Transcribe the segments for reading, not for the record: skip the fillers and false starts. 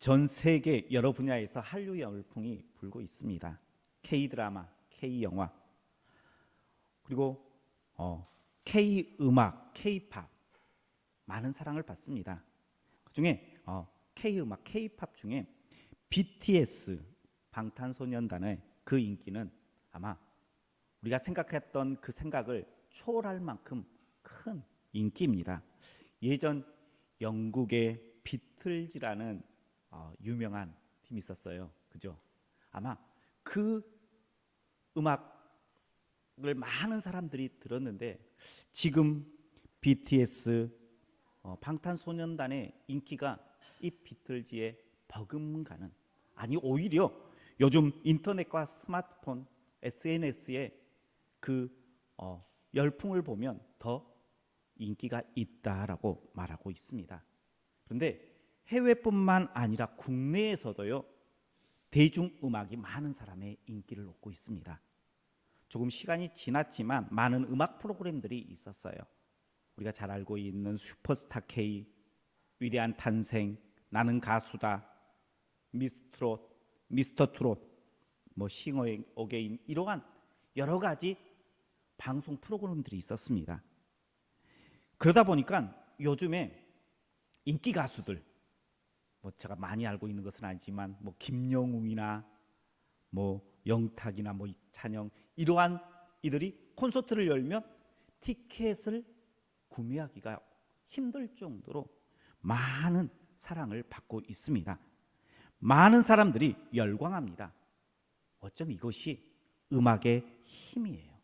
전 세계 여러 분야에서 한류 열풍이 불고 있습니다. K-드라마, K-영화, 그리고 K-음악, K-팝 많은 사랑을 받습니다. 그중에 K-음악, K-팝 중에 BTS, 방탄소년단의 그 인기는 아마 우리가 생각했던 그 생각을 초월할 만큼 큰 인기입니다. 예전 영국의 비틀즈라는 유명한 팀이 있었어요. 그죠? 아마 그 음악을 많은 사람들이 들었는데 지금 BTS, 방탄소년단의 인기가 이 비틀즈에 버금가는, 아니 오히려 요즘 인터넷과 스마트폰, SNS의 그 열풍을 보면 더 인기가 있다라고 말하고 있습니다. 그런데 해외뿐만 아니라 국내에서도요, 대중음악이 많은 사람의 인기를 얻고 있습니다. 조금 시간이 지났지만 많은 음악 프로그램들이 있었어요. 우리가 잘 알고 있는 슈퍼스타 K, 위대한 탄생, 나는 가수다, 미스터 트롯, 싱어 어게인, 이러한 여러 가지 방송 프로그램들이 있었습니다. 그러다 보니까 요즘에 인기 가수들, 제가 많이 알고 있는 것은 아니지만 김영웅이나 영탁이나 이찬영, 이러한 이들이 콘서트를 열면 티켓을 구매하기가 힘들 정도로 많은 사랑을 받고 있습니다. 많은 사람들이 열광합니다. 어쩜 이것이 음악의 힘이에요.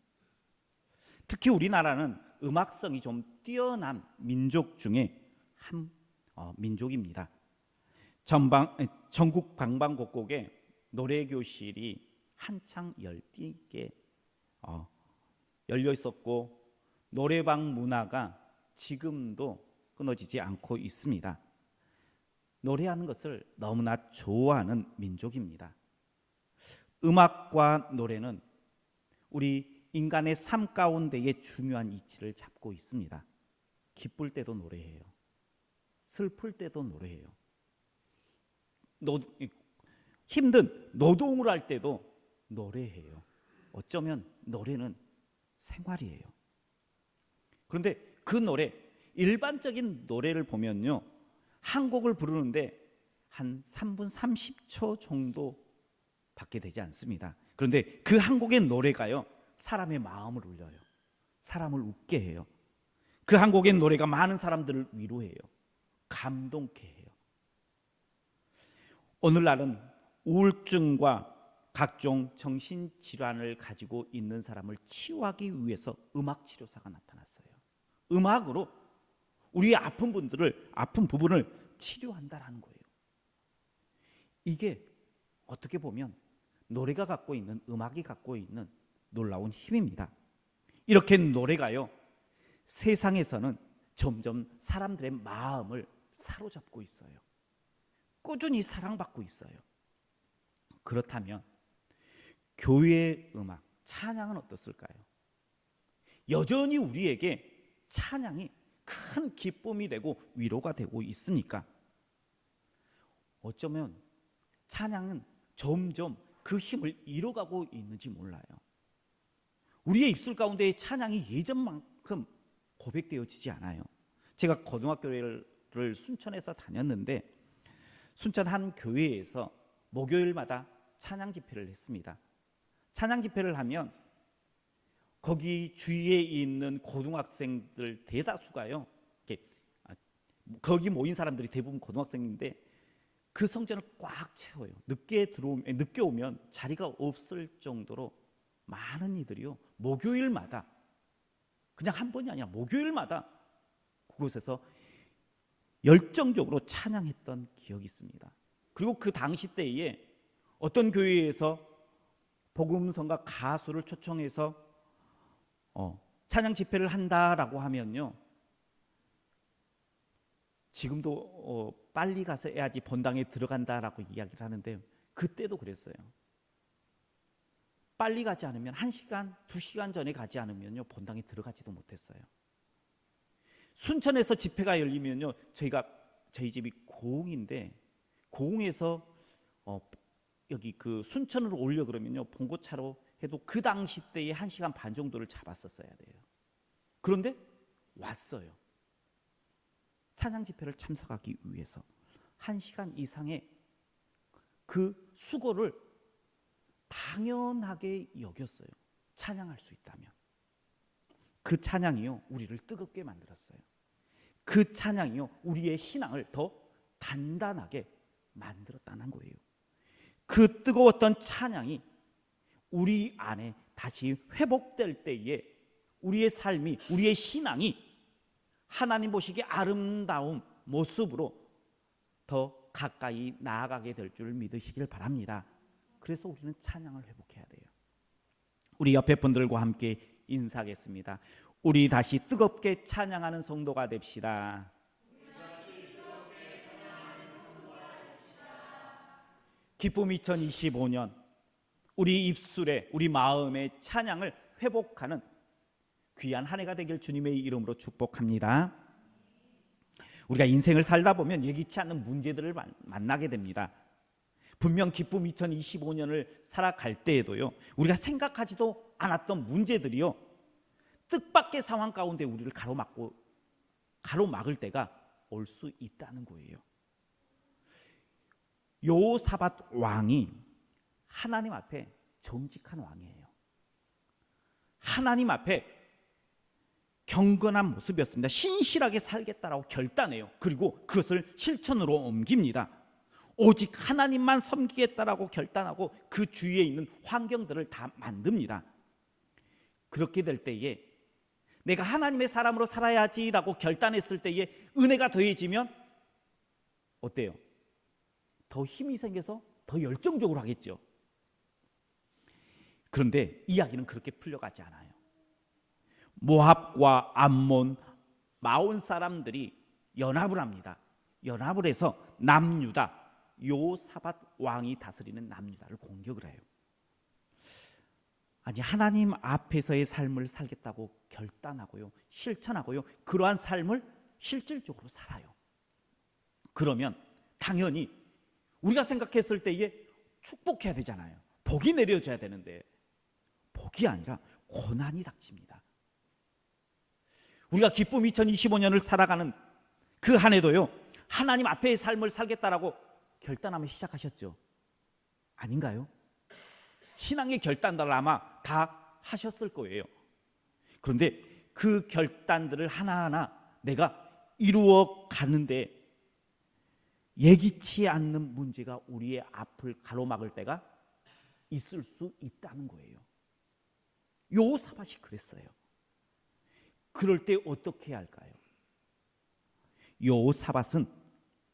특히 우리나라는 음악성이 좀 뛰어난 민족 중에 한 민족입니다. 전국 방방곡곡에 노래교실이 한창 열띠게 열려 있었고, 노래방 문화가 지금도 끊어지지 않고 있습니다. 노래하는 것을 너무나 좋아하는 민족입니다. 음악과 노래는 우리 인간의 삶 가운데에 중요한 위치를 잡고 있습니다. 기쁠 때도 노래해요. 슬플 때도 노래해요. 힘든 노동을 할 때도 노래해요. 어쩌면 노래는 생활이에요. 그런데 그 노래, 일반적인 노래를 보면요, 한 곡을 부르는데 한 3분 30초 정도 밖에 되지 않습니다. 그런데 그 한 곡의 노래가요, 사람의 마음을 울려요. 사람을 웃게 해요. 그 한 곡의 노래가 많은 사람들을 위로해요. 감동케 해요. 오늘날은 우울증과 각종 정신질환을 가지고 있는 사람을 치유하기 위해서 음악치료사가 나타났어요. 음악으로 우리의 아픈 부분을 치료한다라는 거예요. 이게 어떻게 보면 노래가 갖고 있는, 음악이 갖고 있는 놀라운 힘입니다. 이렇게 노래가요, 세상에서는 점점 사람들의 마음을 사로잡고 있어요. 꾸준히 사랑받고 있어요. 그렇다면 교회의 음악, 찬양은 어떻을까요? 여전히 우리에게 찬양이 큰 기쁨이 되고 위로가 되고 있습니까? 어쩌면 찬양은 점점 그 힘을 잃어가고 있는지 몰라요. 우리의 입술 가운데 찬양이 예전만큼 고백되어지지 않아요. 제가 고등학교를 순천에서 다녔는데, 순천 한 교회에서 목요일마다 찬양 집회를 했습니다. 찬양 집회를 하면 거기 주위에 있는 고등학생들 대다수가요, 거기 모인 사람들이 대부분 고등학생인데 그 성전을 꽉 채워요. 늦게 오면 자리가 없을 정도로 많은 이들이요, 목요일마다, 그냥 한 번이 아니라 목요일마다 그곳에서 열정적으로 찬양했던 기억이 있습니다. 그리고 그 당시 때에 어떤 교회에서 복음성가 가수를 초청해서 찬양 집회를 한다라고 하면요, 지금도 빨리 가서 해야지 본당에 들어간다라고 이야기를 하는데, 그때도 그랬어요. 빨리 가지 않으면 1시간, 2시간 전에 가지 않으면요, 본당에 들어가지도 못했어요. 순천에서 집회가 열리면요, 저희 집이 고흥인데 고흥에서 여기 그 순천으로 오려 그러면요, 봉고차로 해도 그 당시 때에 1시간 반 정도를 잡았었어야 돼요. 그런데 왔어요. 찬양 집회를 참석하기 위해서 1시간 이상의 그 수고를 당연하게 여겼어요. 찬양할 수 있다면. 그 찬양이요, 우리를 뜨겁게 만들었어요. 그 찬양이요, 우리의 신앙을 더 단단하게 만들었다는 거예요. 그 뜨거웠던 찬양이 우리 안에 다시 회복될 때에 우리의 삶이, 우리의 신앙이 하나님 보시기에 아름다운 모습으로 더 가까이 나아가게 될 줄 믿으시길 바랍니다. 그래서 우리는 찬양을 회복해야 돼요. 우리 옆에 분들과 함께 인사하겠습니다. 우리 다시 뜨겁게 찬양하는 성도가 됩시다. 기쁨 2025년, 우리 입술에, 우리 마음의 찬양을 회복하는 귀한 한 해가 되길 주님의 이름으로 축복합니다. 우리가 인생을 살다 보면 예기치 않는 문제들을 만나게 됩니다. 분명 기쁨 2025년을 살아갈 때에도요, 우리가 생각하지도 않았던 문제들이요, 뜻밖의 상황 가운데 우리를 가로막을 때가 올 수 있다는 거예요. 여호사밧 왕이 하나님 앞에 정직한 왕이에요. 하나님 앞에 경건한 모습이었습니다. 신실하게 살겠다라고 결단해요. 그리고 그것을 실천으로 옮깁니다. 오직 하나님만 섬기겠다라고 결단하고 그 주위에 있는 환경들을 다 만듭니다. 그렇게 될 때에 내가 하나님의 사람으로 살아야지라고 결단했을 때에 은혜가 더해지면 어때요? 더 힘이 생겨서 더 열정적으로 하겠죠. 그런데 이야기는 그렇게 풀려가지 않아요. 모압과 암몬, 마온 사람들이 연합을 합니다. 연합을 해서 남유다, 여호사밧 왕이 다스리는 남유다를 공격을 해요. 아니, 하나님 앞에서의 삶을 살겠다고 결단하고요, 실천하고요, 그러한 삶을 실질적으로 살아요. 그러면 당연히 우리가 생각했을 때에 축복해야 되잖아요. 복이 내려져야 되는데 복이 아니라 고난이 닥칩니다. 우리가 기쁨 2025년을 살아가는 그 한 해도요, 하나님 앞에의 삶을 살겠다라고 결단하며 시작하셨죠. 아닌가요? 신앙의 결단들을 아마 다 하셨을 거예요. 그런데 그 결단들을 하나하나 내가 이루어 가는데 예기치 않는 문제가 우리의 앞을 가로막을 때가 있을 수 있다는 거예요. 여호사밧이 그랬어요. 그럴 때 어떻게 해야 할까요? 여호사밧은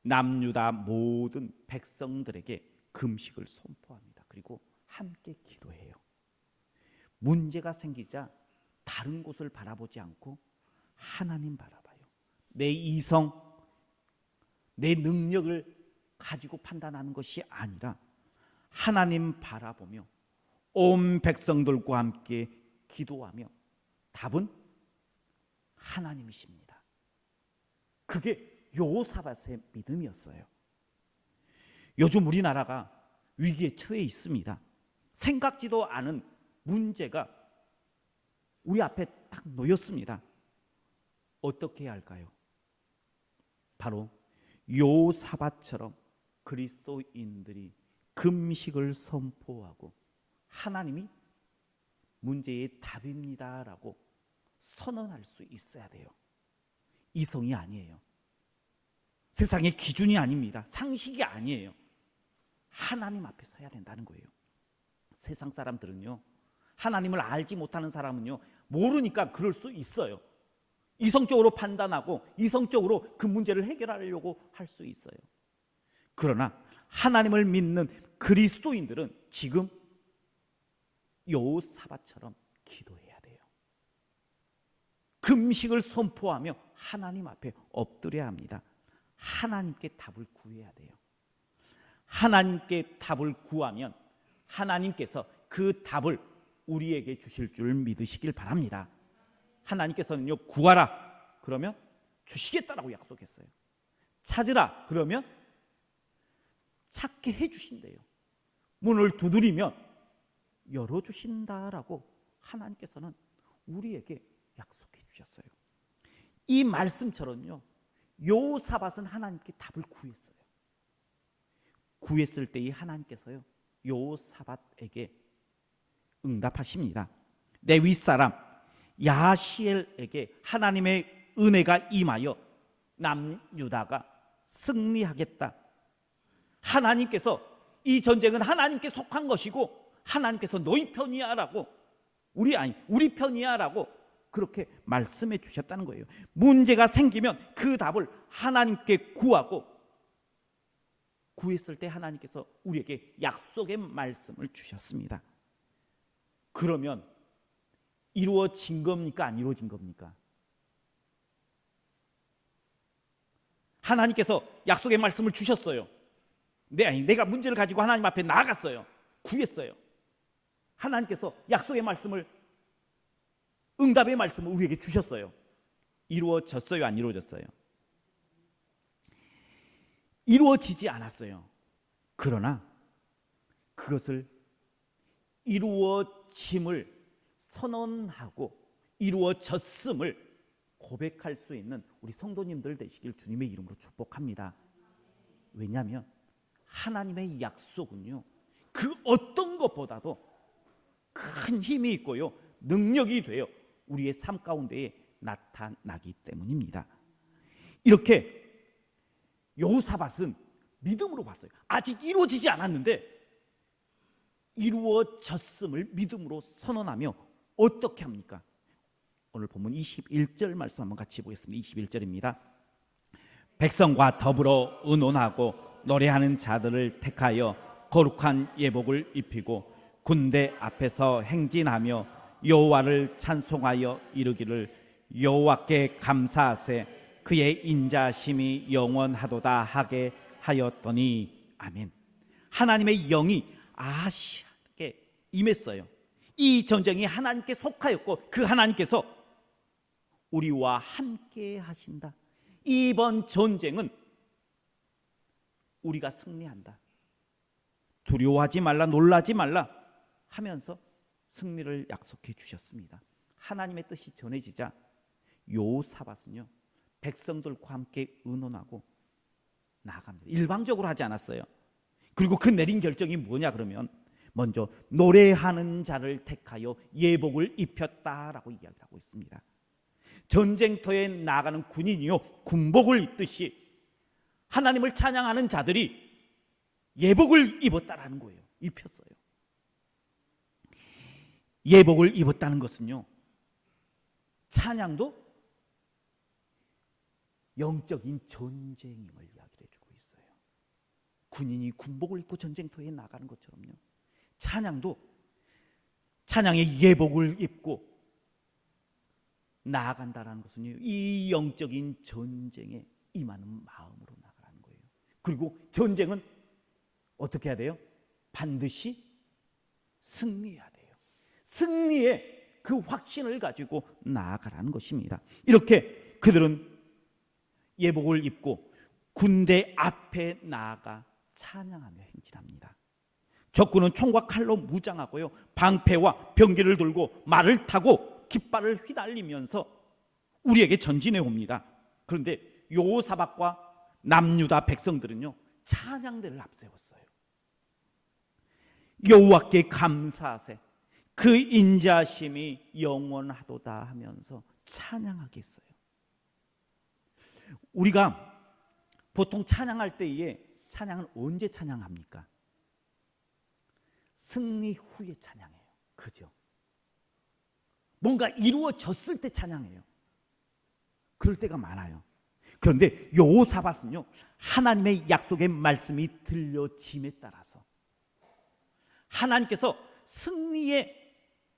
남유다 모든 백성들에게 금식을 선포합니다. 그리고 함께 기도해요. 문제가 생기자 다른 곳을 바라보지 않고 하나님 바라봐요. 내 이성, 내 능력을 가지고 판단하는 것이 아니라 하나님 바라보며 온 백성들과 함께 기도하며 답은 하나님이십니다. 그게 여호사밧의 믿음이었어요. 요즘 우리나라가 위기에 처해 있습니다. 생각지도 않은 문제가 우리 앞에 딱 놓였습니다. 어떻게 해야 할까요? 바로 여호사밧처럼 그리스도인들이 금식을 선포하고 하나님이 문제의 답입니다라고 선언할 수 있어야 돼요. 이성이 아니에요. 세상의 기준이 아닙니다. 상식이 아니에요. 하나님 앞에 서야 된다는 거예요. 세상 사람들은요, 하나님을 알지 못하는 사람은요, 모르니까 그럴 수 있어요. 이성적으로 판단하고 이성적으로 그 문제를 해결하려고 할 수 있어요. 그러나 하나님을 믿는 그리스도인들은 지금 여호사밧처럼 기도해야 돼요. 금식을 선포하며 하나님 앞에 엎드려야 합니다. 하나님께 답을 구해야 돼요. 하나님께 답을 구하면 하나님께서 그 답을 우리에게 주실 줄 믿으시길 바랍니다. 하나님께서는요, 구하라 그러면 주시겠다라고 약속했어요. 찾으라 그러면 찾게 해주신대요. 문을 두드리면 열어주신다라고 하나님께서는 우리에게 약속해 주셨어요. 이 말씀처럼요, 요사밧은 하나님께 답을 구했어요. 구했을 때 이 하나님께서요, 요사밧에게 응답하십니다. 내 윗사람 야시엘에게 하나님의 은혜가 임하여 남유다가 승리하겠다. 하나님께서 이 전쟁은 하나님께 속한 것이고 하나님께서 너희 편이야라고, 우리 편이야라고 그렇게 말씀해 주셨다는 거예요. 문제가 생기면 그 답을 하나님께 구하고, 구했을 때 하나님께서 우리에게 약속의 말씀을 주셨습니다. 그러면 이루어진 겁니까? 안 이루어진 겁니까? 하나님께서 약속의 말씀을 주셨어요. 내가 문제를 가지고 하나님 앞에 나아갔어요. 구했어요. 하나님께서 약속의 말씀을, 응답의 말씀을 우리에게 주셨어요. 이루어졌어요? 안 이루어졌어요? 이루어지지 않았어요. 그러나 그것을 이루어짐을 선언하고 이루어졌음을 고백할 수 있는 우리 성도님들 되시길 주님의 이름으로 축복합니다. 왜냐하면 하나님의 약속은요, 그 어떤 것보다도 큰 힘이 있고요, 능력이 되어 우리의 삶 가운데에 나타나기 때문입니다. 이렇게 여호사밧은 믿음으로 봤어요. 아직 이루어지지 않았는데 이루어졌음을 믿음으로 선언하며 어떻게 합니까? 오늘 본문 21절 말씀 한번 같이 보겠습니다. 21절입니다. 백성과 더불어 의논하고 노래하는 자들을 택하여 거룩한 예복을 입히고 군대 앞에서 행진하며 여호와를 찬송하여 이르기를 여호와께 감사하세 그의 인자심이 영원하도다 하게 하였더니 아멘. 하나님의 영이 아하시아에게 임했어요. 이 전쟁이 하나님께 속하였고 그 하나님께서 우리와 함께 하신다. 이번 전쟁은 우리가 승리한다. 두려워하지 말라, 놀라지 말라 하면서 승리를 약속해 주셨습니다. 하나님의 뜻이 전해지자 여호사밧은요, 백성들과 함께 의논하고 나아갑니다. 일방적으로 하지 않았어요. 그리고 그 내린 결정이 뭐냐 그러면 먼저 노래하는 자를 택하여 예복을 입혔다라고 이야기를 하고 있습니다. 전쟁터에 나가는 군인이요, 군복을 입듯이 하나님을 찬양하는 자들이 예복을 입었다라는 거예요. 입혔어요. 예복을 입었다는 것은요, 찬양도 영적인 전쟁임을 이야기를 해주고 있어요. 군인이 군복을 입고 전쟁터에 나가는 것처럼요, 찬양도 찬양의 예복을 입고 나아간다는 것은요, 이 영적인 전쟁에 임하는 마음으로 나가는 거예요. 그리고 전쟁은 어떻게 해야 돼요? 반드시 승리해야 돼요. 승리의 그 확신을 가지고 나아가라는 것입니다. 이렇게 그들은 예복을 입고 군대 앞에 나아가 찬양하며 행진합니다. 적군은 총과 칼로 무장하고요, 방패와 병기를 들고 말을 타고 깃발을 휘날리면서 우리에게 전진해 옵니다. 그런데 여호사밧과 남유다 백성들은요, 찬양대를 앞세웠어요. 여호와께 감사하세 그 인자심이 영원하도다 하면서 찬양하게 했어요. 우리가 보통 찬양할 때에 찬양은 언제 찬양합니까? 승리 후에 찬양해요. 그죠? 뭔가 이루어졌을 때 찬양해요. 그럴 때가 많아요. 그런데 여호사밧은요, 하나님의 약속의 말씀이 들려짐에 따라서 하나님께서 승리의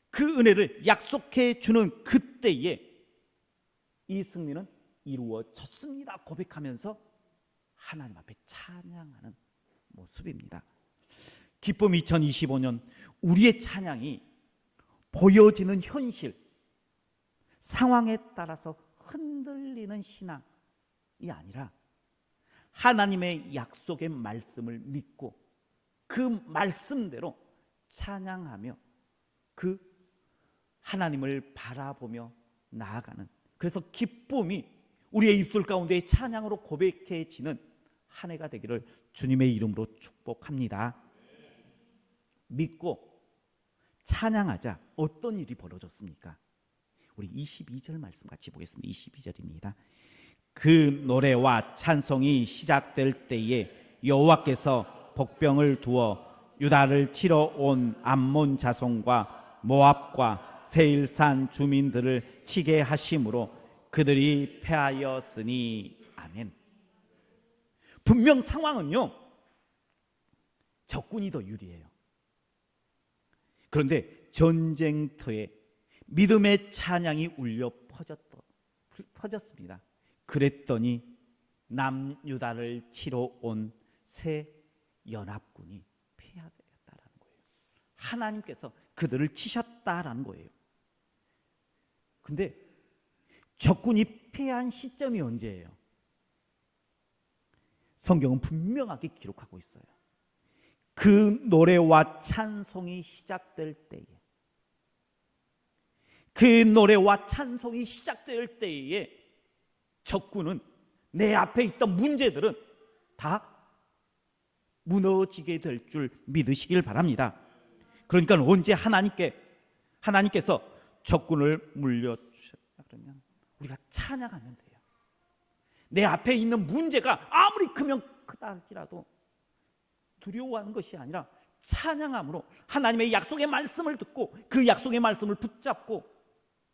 그 은혜를 약속해 주는 그때에 이 승리는 이루어졌습니다 고백하면서 하나님 앞에 찬양하는 모습입니다. 기쁨 2025년, 우리의 찬양이 보여지는 현실, 상황에 따라서 흔들리는 신앙이 아니라 하나님의 약속의 말씀을 믿고 그 말씀대로 찬양하며 그 하나님을 바라보며 나아가는, 그래서 기쁨이 우리의 입술 가운데 찬양으로 고백해지는 한 해가 되기를 주님의 이름으로 축복합니다. 믿고 찬양하자 어떤 일이 벌어졌습니까? 우리 22절 말씀 같이 보겠습니다. 22절입니다. 그 노래와 찬송이 시작될 때에 여호와께서 복병을 두어 유다를 치러 온 암몬 자손과 모압과 세일산 주민들을 치게 하심으로 그들이 패하였으니. 아멘. 분명 상황은요, 적군이 더 유리해요. 그런데 전쟁터에 믿음의 찬양이 울려 퍼졌습니다. 그랬더니 남유다를 치러 온 새 연합군이 패하되었다라는 거예요. 하나님께서 그들을 치셨다라는 거예요. 근데 적군이 패한 시점이 언제예요? 성경은 분명하게 기록하고 있어요. 그 노래와 찬송이 시작될 때에, 그 노래와 찬송이 시작될 때에 적군은, 내 앞에 있던 문제들은 다 무너지게 될 줄 믿으시길 바랍니다. 그러니까 언제 하나님께서 적군을 물려주셨다 그러면 우리가 찬양하면 돼요. 내 앞에 있는 문제가 아무리 크면 크다 할지라도 두려워하는 것이 아니라 찬양함으로 하나님의 약속의 말씀을 듣고 그 약속의 말씀을 붙잡고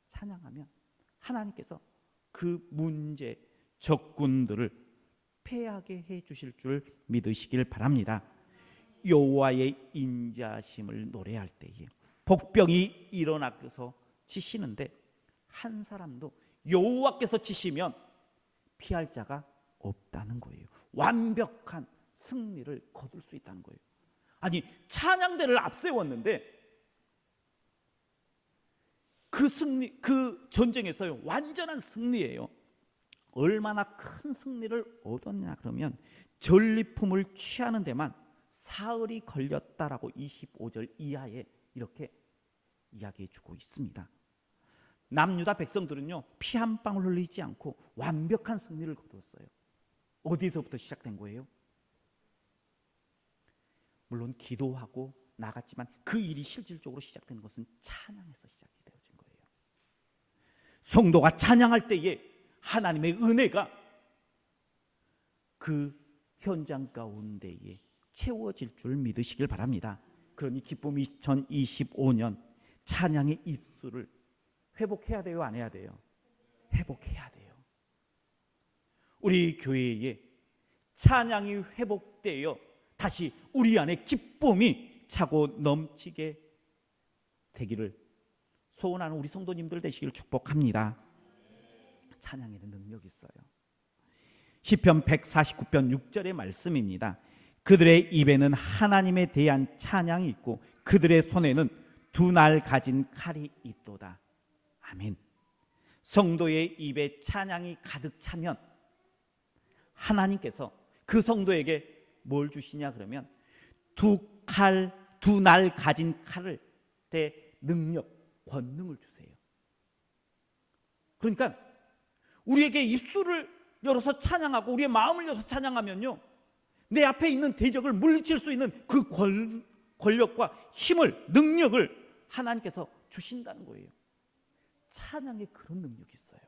찬양하면 하나님께서 그 문제, 적군들을 패하게 해 주실 줄 믿으시길 바랍니다. 여호와의 인자심을 노래할 때에 복병이 일어나서 치시는데 한 사람도 여호와께서 치시면 피할 자가 없다는 거예요. 완벽한 승리를 거둘 수 있다는 거예요. 아니, 찬양대를 앞세웠는데 그 승리, 그 전쟁에서요, 완전한 승리예요. 얼마나 큰 승리를 얻었냐 그러면 전리품을 취하는 데만 사흘이 걸렸다라고 25절 이하에 이렇게 이야기해 주고 있습니다. 남유다 백성들은요, 피 한 방울 흘리지 않고 완벽한 승리를 거두었어요. 어디서부터 시작된 거예요? 물론 기도하고 나갔지만 그 일이 실질적으로 시작된 것은 찬양에서 시작이 되어진 거예요. 성도가 찬양할 때에 하나님의 은혜가 그 현장 가운데에 채워질 줄 믿으시길 바랍니다. 그러니 기쁨 2025년 찬양의 입술을 회복해야 돼요, 안 해야 돼요? 회복해야 돼요. 우리 교회에 찬양이 회복되어 다시 우리 안에 기쁨이 차고 넘치게 되기를 소원하는 우리 성도님들 되시기를 축복합니다. 찬양에는 능력이 있어요. 시편 149편 6절의 말씀입니다. 그들의 입에는 하나님에 대한 찬양이 있고 그들의 손에는 두 날 가진 칼이 있도다. 아멘. 성도의 입에 찬양이 가득 차면 하나님께서 그 성도에게 뭘 주시냐 그러면 두 날 가진 칼을 대 능력, 권능을 주세요. 그러니까 우리에게 입술을 열어서 찬양하고 우리의 마음을 열어서 찬양하면요, 내 앞에 있는 대적을 물리칠 수 있는 그 권력과 힘을, 능력을 하나님께서 주신다는 거예요. 찬양에 그런 능력이 있어요.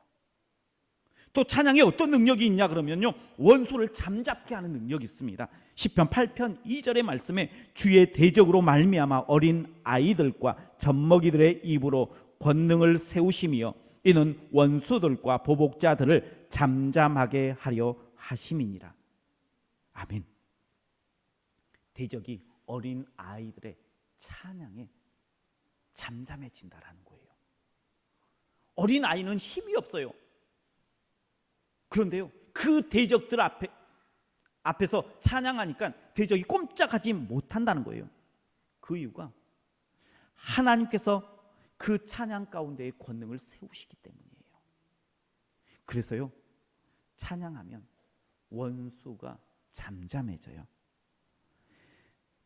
또 찬양에 어떤 능력이 있냐 그러면요, 원수를 잠잡게 하는 능력이 있습니다. 시편 8편 2절의 말씀에 주의 대적으로 말미암아 어린 아이들과 젖먹이들의 입으로 권능을 세우시며 이는 원수들과 보복자들을 잠잠하게 하려 하심이니라. 아멘. 대적이 어린 아이들의 찬양에 잠잠해진다라는 거예요. 어린 아이는 힘이 없어요. 그런데요, 그 대적들 앞에서 찬양하니까 대적이 꼼짝하지 못한다는 거예요. 그 이유가 하나님께서 그 찬양 가운데의 권능을 세우시기 때문이에요. 그래서요, 찬양하면 원수가 잠잠해져요.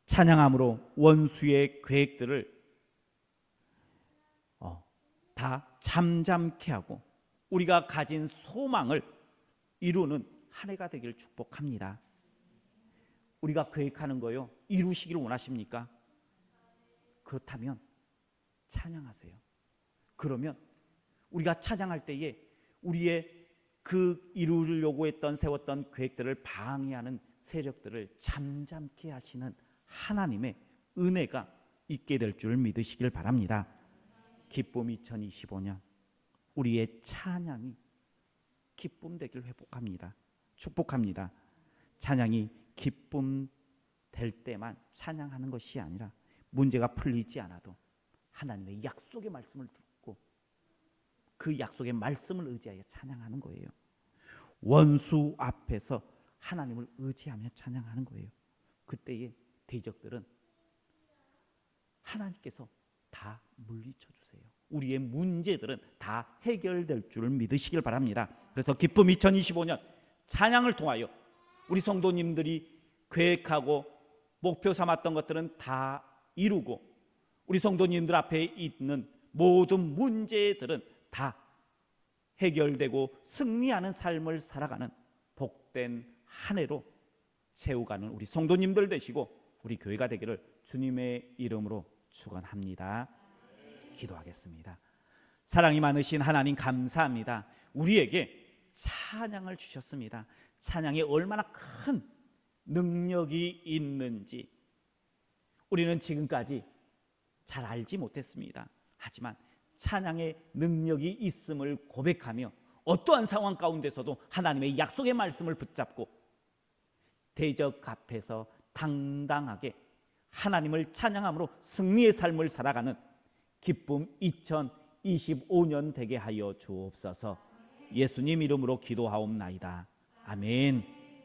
찬양함으로 원수의 계획들을 다 잠잠케 하고 우리가 가진 소망을 이루는 한 해가 되기를 축복합니다. 우리가 계획하는 거요 이루시기를 원하십니까? 그렇다면 찬양하세요. 그러면 우리가 찬양할 때에 우리의 그 이루려고 했던 세웠던 계획들을 방해하는 세력들을 잠잠케 하시는 하나님의 은혜가 있게 될 줄 믿으시길 바랍니다. 기쁨 2025년 우리의 찬양이 기쁨 되기를 회복합니다. 축복합니다. 찬양이 기쁨 될 때만 찬양하는 것이 아니라 문제가 풀리지 않아도 하나님의 약속의 말씀을 듣고 그 약속의 말씀을 의지하여 찬양하는 거예요. 원수 앞에서 하나님을 의지하며 찬양하는 거예요. 그때의 대적들은 하나님께서 다 물리쳐 주세요. 우리의 문제들은 다 해결될 줄 믿으시길 바랍니다. 그래서 기쁨 2025년 찬양을 통하여 우리 성도님들이 계획하고 목표 삼았던 것들은 다 이루고 우리 성도님들 앞에 있는 모든 문제들은 다 해결되고 승리하는 삶을 살아가는 복된 한 해로 채워가는 우리 성도님들 되시고 우리 교회가 되기를 주님의 이름으로 축원합니다. 기도하겠습니다. 사랑이 많으신 하나님 감사합니다. 우리에게 찬양을 주셨습니다. 찬양이 얼마나 큰 능력이 있는지 우리는 지금까지 잘 알지 못했습니다. 하지만 찬양의 능력이 있음을 고백하며 어떠한 상황 가운데서도 하나님의 약속의 말씀을 붙잡고 대적 앞에서 당당하게 하나님을 찬양함으로 승리의 삶을 살아가는 기쁨 2025년 되게 하여 주옵소서. 예수님 이름으로 기도하옵나이다. 아멘.